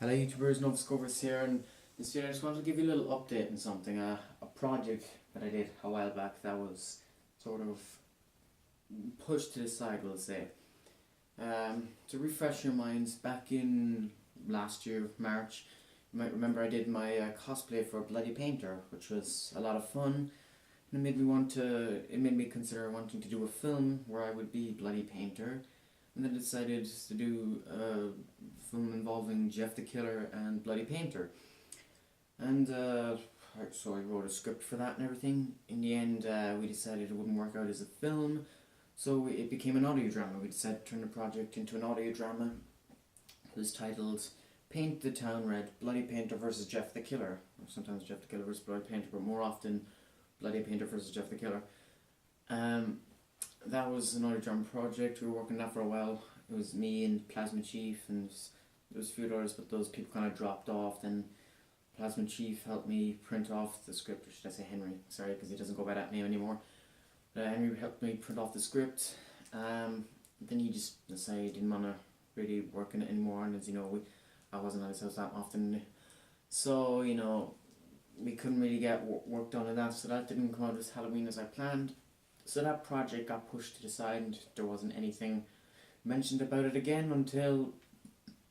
Hello YouTubers, Novscovers here, and this year I just wanted to give you a little update on something, a project that I did a while back that was sort of pushed to the side, we'll say. To refresh your minds, back in last year, March, you might remember I did my cosplay for Bloody Painter, which was a lot of fun, and it made me consider wanting to do a film where I would be Bloody Painter, and then decided to do a film involving Jeff the Killer and Bloody Painter. And so I wrote a script for that and everything. In the end, we decided it wouldn't work out as a film, so it became an audio drama. We decided to turn the project into an audio drama. It was titled Paint the Town Red, Bloody Painter versus Jeff the Killer. Or sometimes Jeff the Killer versus Bloody Painter, but more often Bloody Painter versus Jeff the Killer. That was an audio drama project. We were working on that for a while. It was me and Plasma Chief, and there was a few others, but those people kind of dropped off. Then Plasma Chief helped me print off the script, or should I say Henry? Sorry, because he doesn't go by that name anymore. Henry helped me print off the script. Then he just decided he didn't want to really work in it anymore, and as you know, I wasn't at his house that often. So, we couldn't really get work done on that, so that didn't come out as Halloween as I planned. So that project got pushed to the side, and there wasn't anything mentioned about it again until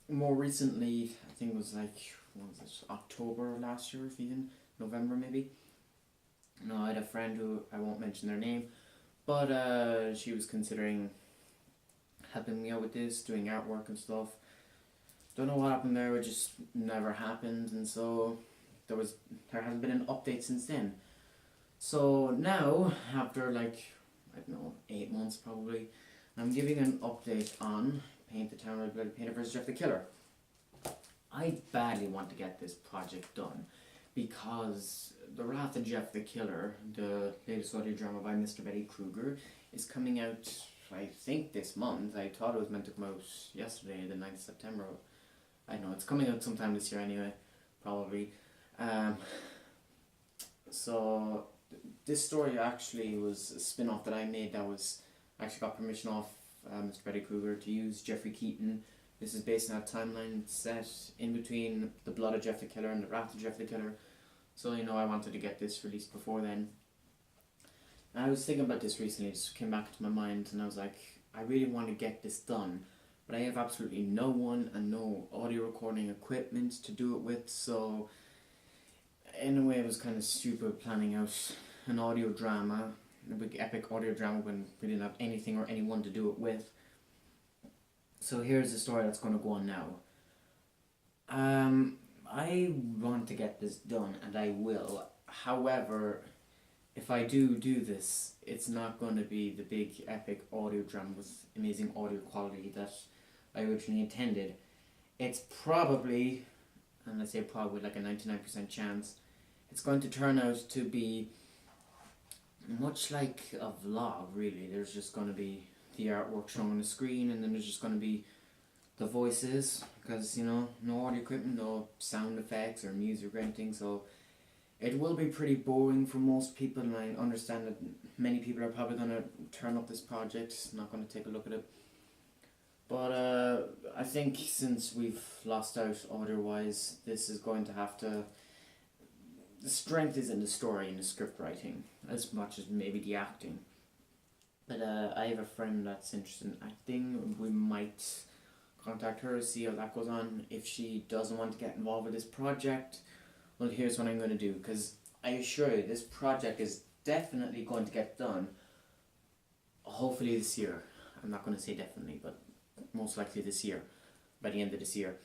more recently. I think it was October last year, or even November maybe. No, I had a friend who, I won't mention their name, but she was considering helping me out with this, doing artwork and stuff. Don't know what happened there, it just never happened, and so there hasn't been an update since then. So now, after I don't know, 8 months probably, I'm giving an update on Paint the Town Red, Bloody Painter vs. Jeff the Killer. I badly want to get this project done because The Wrath of Jeff the Killer, the latest audio drama by Mr. Betty Kruger, is coming out, I think, this month. I thought it was meant to come out yesterday, the 9th of September. I know, it's coming out sometime this year anyway, probably. So this story actually was a spin-off that I made that was actually got permission off Mr. Betty Kruger to use Jeffrey Keaton. This is based on a timeline set in between The Blood of Jeff the Killer and The Wrath of Jeff the Killer. So, I wanted to get this released before then. And I was thinking about this recently, it just came back to my mind, and I was like, I really want to get this done, but I have absolutely no one and no audio recording equipment to do it with, so in a way it was kind of stupid planning out an audio drama, a big epic audio drama, when we didn't have anything or anyone to do it with. So here's the story that's going to go on now. I want to get this done, and I will. However, if I do this, it's not going to be the big epic audio drama with amazing audio quality that I originally intended. It's probably, and I say probably like a 99% chance, it's going to turn out to be much like a vlog, really. There's just going to be the artwork shown on the screen, and then there's just going to be the voices, because, no audio equipment, no sound effects or music or anything, so it will be pretty boring for most people, and I understand that many people are probably going to turn up this project, not going to take a look at it. But I think since we've lost out audio-wise, this is going to have to... The strength is in the story and the script writing, as much as maybe the acting. But I have a friend that's interested in acting. We might contact her, see how that goes on. If she doesn't want to get involved with this project, well, here's what I'm going to do, because I assure you, this project is definitely going to get done, hopefully this year. I'm not going to say definitely, but most likely this year, by the end of this year.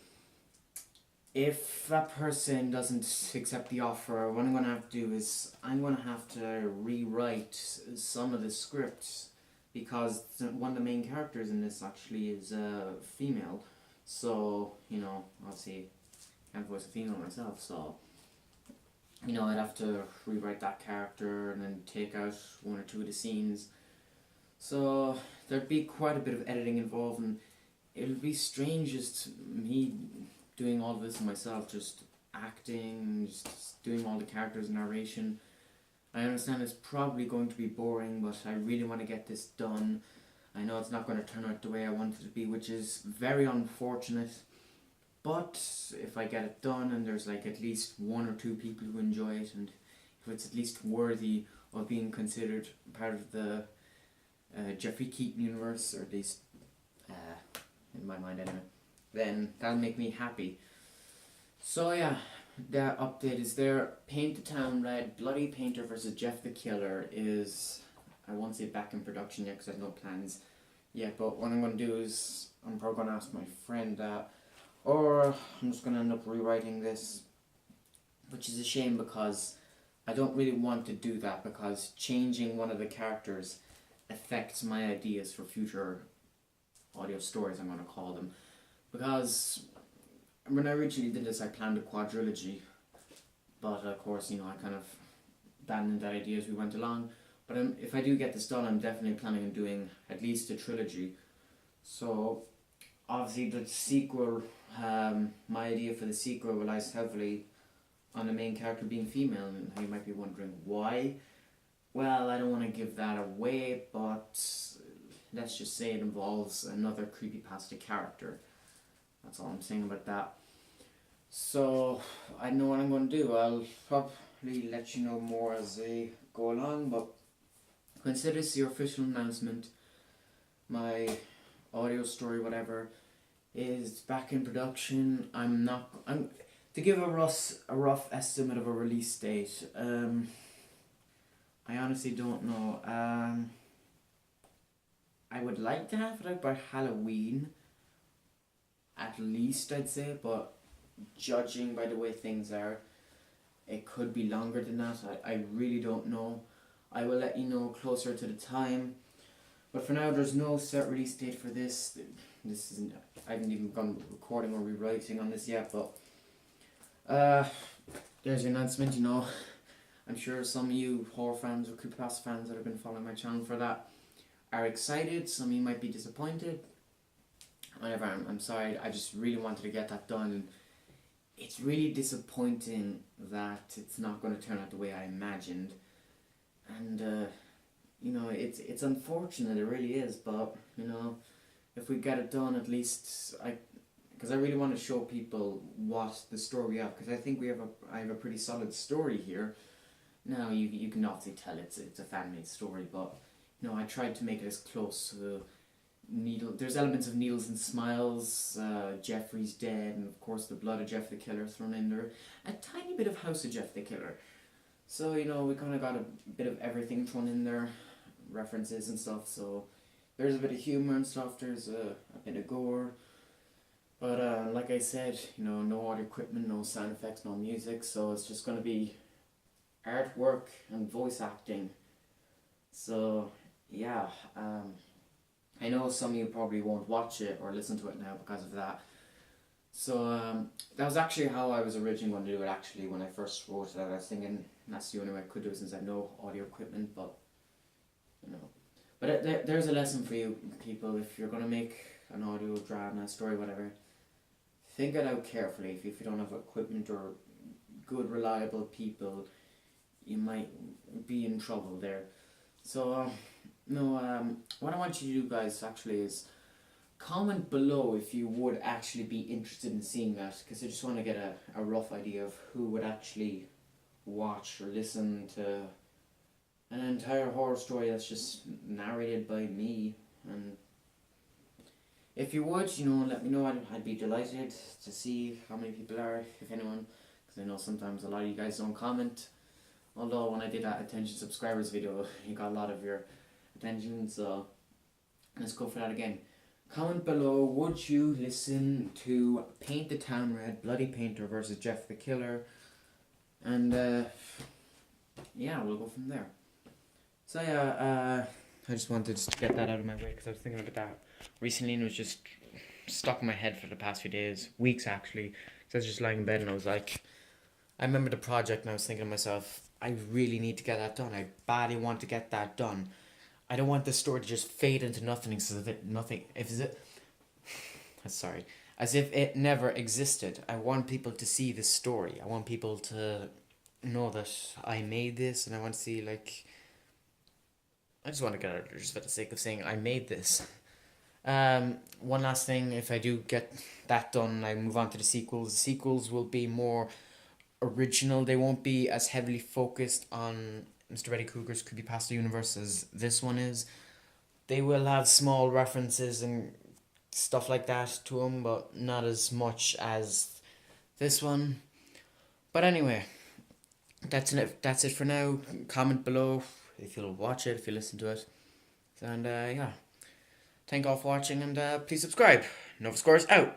If that person doesn't accept the offer, what I'm going to have to do is I'm going to have to rewrite some of the script, because one of the main characters in this actually is female. So, obviously I can't voice a female myself, so I'd have to rewrite that character and then take out one or two of the scenes. So there'd be quite a bit of editing involved, and it'll be strange just me doing all of this myself, just acting, just doing all the characters' narration. I understand it's probably going to be boring, but I really want to get this done. I know it's not going to turn out the way I want it to be, which is very unfortunate. But if I get it done and there's like at least one or two people who enjoy it, and if it's at least worthy of being considered part of the Jeffrey Keaton universe, or at least in my mind anyway, then that'll make me happy. So yeah, that update is there. Paint the Town Red, Bloody Painter versus Jeff the Killer is, I won't say back in production yet because I have no plans yet, but what I'm going to do is I'm probably going to ask my friend that, or I'm just going to end up rewriting this, which is a shame because I don't really want to do that, because changing one of the characters affects my ideas for future audio stories, I'm going to call them. Because when I originally did this, I planned a quadrilogy, but of course, I kind of abandoned that idea as we went along. But if I do get this done, I'm definitely planning on doing at least a trilogy. So, obviously the sequel, my idea for the sequel relies heavily on the main character being female, and you might be wondering why. Well, I don't want to give that away, but let's just say it involves another creepypasta character. That's all I'm saying about that. So, I know what I'm going to do. I'll probably let you know more as I go along, but consider this your official announcement. My audio story, whatever, is back in production. I'm to give a rough estimate of a release date. I honestly don't know. I would like to have it out by Halloween, at least I'd say, but judging by the way things are, it could be longer than that. I really don't know. I will let you know closer to the time. But for now, there's no set release date for this. This isn't. I haven't even gone recording or rewriting on this yet. But there's your announcement. I'm sure some of you horror fans or creepypasta fans that have been following my channel for that are excited. Some of you might be disappointed. Whatever. I'm sorry. I just really wanted to get that done. It's really disappointing that it's not going to turn out the way I imagined. And it's unfortunate, it really is, but if we get it done, at least because I really want to show people what the story we have, because I think I have a pretty solid story here. Now you can obviously tell it's a fan-made story, but I tried to make it as close to there's elements of Needles and Smiles, Jeffrey's dead, and of course the blood of Jeff the Killer thrown in there. A tiny bit of House of Jeff the Killer. So, we kind of got a bit of everything thrown in there, references and stuff, so there's a bit of humour and stuff, there's a bit of gore, but like I said, no audio equipment, no sound effects, no music, so it's just going to be artwork and voice acting. So, yeah, I know some of you probably won't watch it or listen to it now because of that. So that was actually how I was originally going to do it, actually, when I first wrote it out. I was thinking that's the only way I could do it since I have no audio equipment, but But there's a lesson for you people. If you're going to make an audio drama, story, whatever, think it out carefully. If you don't have equipment or good, reliable people, you might be in trouble there. So, what I want you to do, guys, actually is comment below if you would actually be interested in seeing that, because I just want to get a rough idea of who would actually watch or listen to an entire horror story that's just narrated by me. And if you would, let me know. I'd be delighted to see how many people are, if anyone, because I know sometimes a lot of you guys don't comment. Although when I did that attention subscribers video, you got a lot of your attention, so let's go for that again. Comment below, would you listen to Paint the Town Red, Bloody Painter versus Jeff the Killer? And yeah, we'll go from there. So yeah, I just wanted to get that out of my way because I was thinking about that recently and it was just stuck in my head for the past few days, weeks actually. So I was just lying in bed and I was like, I remember the project and I was thinking to myself, I really need to get that done. I badly want to get that done. I don't want this story to just fade into nothing so that as if it never existed. I want people to see this story. I want people to know that I made this, and I want to see, I just want to get it out just for the sake of saying I made this. One last thing, if I do get that done, I move on to the sequels. The sequels will be more original. They won't be as heavily focused on Mr. Freddy Krueger's Creepypasta universe as this one is. They will have small references and stuff like that to them, but not as much as this one. But anyway, that's it for now. Comment below if you'll watch it, if you listen to it. And yeah, thank all for watching, and please subscribe. Nova Scores out.